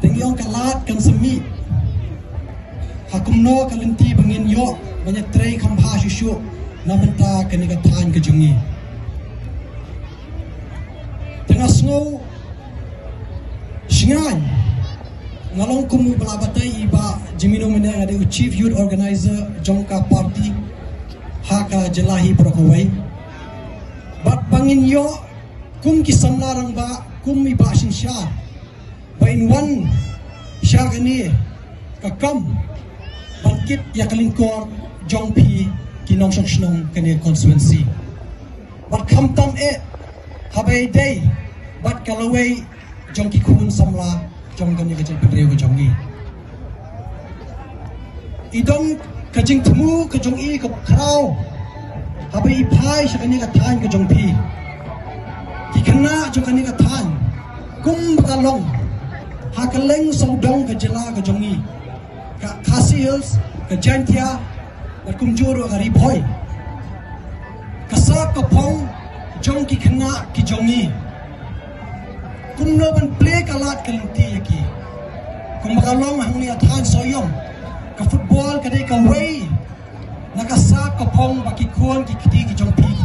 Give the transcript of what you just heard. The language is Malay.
tengyong kalat kan semi hakumno kalinti bangin yo banyak trei kambha shushu namenta kanigatan kejungi tengah snow shingan ngalong kumu balabatai iba jimino mene ada chief youth organizer jongka party haka jelahi prokowai bat bangin yo kum kisamlarang ba kum iba shinsha ba in one syagani kakam bangkit ya kalingkor jongpi kinong shnong kani constituency bat khamtam habai day bat kalawai jongki kun samla jong kani kajal pedreu jongi idong kajing temu kajong i krau habai ipai syakani katan kajong pi kikana jong kani katan kum bakalong hakaleng saudong kajela kajongi ka Khasi Hills ka Jantia at kumjuro ka Ripoy kasak kapong jong ki khana ki jongi kumno ban play kalat kalinti yaki kum makalong hangni athan soyong ka football ka dei ka way nakasak kapong bakikuan ki kiti ki jong pi